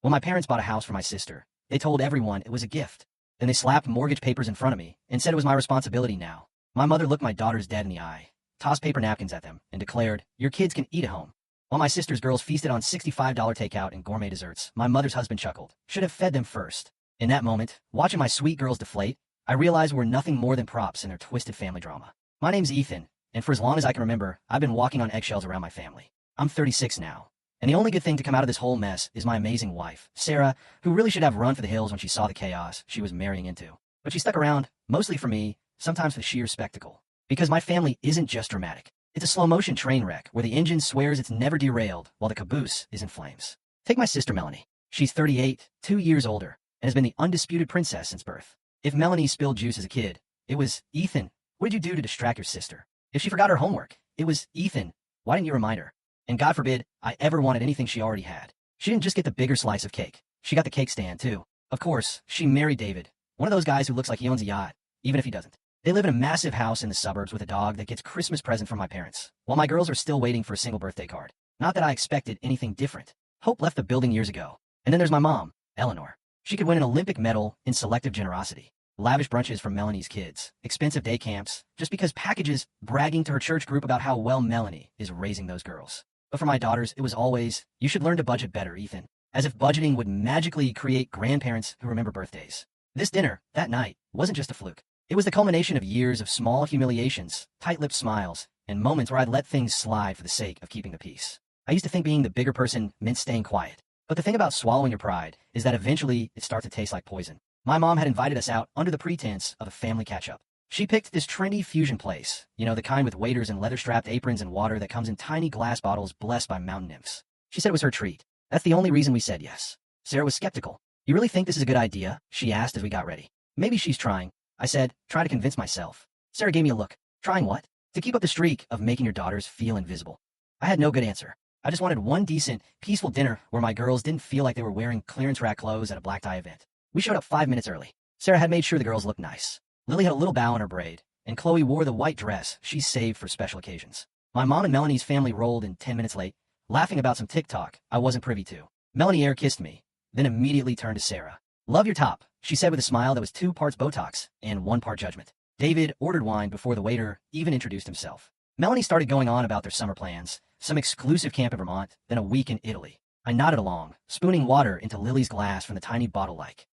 When my parents bought a house for my sister, they told everyone it was a gift. Then they slapped mortgage papers in front of me and said it was my responsibility now. My mother looked my daughters dead in the eye, tossed paper napkins at them, and declared, "Your kids can eat at home." While my sister's girls feasted on $65 takeout and gourmet desserts, my mother's husband chuckled. Should have fed them first. In that moment, watching my sweet girls deflate, I realized we're nothing more than props in their twisted family drama. My name's Ethan, and for as long as I can remember, I've been walking on eggshells around my family. I'm 36 now, and the only good thing to come out of this whole mess is my amazing wife, Sarah, who really should have run for the hills when she saw the chaos she was marrying into. But she stuck around, mostly for me, sometimes for the sheer spectacle. Because my family isn't just dramatic. It's a slow-motion train wreck where the engine swears it's never derailed while the caboose is in flames. Take my sister Melanie. She's 38, 2 years older, and has been the undisputed princess since birth. If Melanie spilled juice as a kid, it was, "Ethan, what did you do to distract your sister?" If she forgot her homework, it was, "Ethan, why didn't you remind her?" And God forbid, I ever wanted anything she already had. She didn't just get the bigger slice of cake. She got the cake stand, too. Of course, she married David, one of those guys who looks like he owns a yacht, even if he doesn't. They live in a massive house in the suburbs with a dog that gets Christmas present from my parents, while my girls are still waiting for a single birthday card. Not that I expected anything different. Hope left the building years ago. And then there's my mom, Eleanor. She could win an Olympic medal in selective generosity. Lavish brunches from Melanie's kids, expensive day camps, just because packages bragging to her church group about how well Melanie is raising those girls. But for my daughters, it was always, "You should learn to budget better, Ethan." As if budgeting would magically create grandparents who remember birthdays. This dinner, that night, wasn't just a fluke. It was the culmination of years of small humiliations, tight-lipped smiles, and moments where I'd let things slide for the sake of keeping the peace. I used to think being the bigger person meant staying quiet. But the thing about swallowing your pride is that eventually it starts to taste like poison. My mom had invited us out under the pretense of a family catch-up. She picked this trendy fusion place, you know, the kind with waiters and leather-strapped aprons and water that comes in tiny glass bottles blessed by mountain nymphs. She said it was her treat. That's the only reason we said yes. Sarah was skeptical. "You really think this is a good idea?" she asked as we got ready. "Maybe she's trying," I said, trying to convince myself. Sarah gave me a look. "Trying what?" "To keep up the streak of making your daughters feel invisible." I had no good answer. I just wanted one decent, peaceful dinner where my girls didn't feel like they were wearing clearance rack clothes at a black tie event. We showed up 5 minutes early. Sarah had made sure the girls looked nice. Lily had a little bow in her braid, and Chloe wore the white dress she saved for special occasions. My mom and Melanie's family rolled in 10 minutes late, laughing about some TikTok I wasn't privy to. Melanie air kissed me, then immediately turned to Sarah. "Love your top," she said with a smile that was 2 parts Botox and 1 part judgment. David ordered wine before the waiter even introduced himself. Melanie started going on about their summer plans, some exclusive camp in Vermont, then a week in Italy. I nodded along, spooning water into Lily's glass from the tiny bottle like.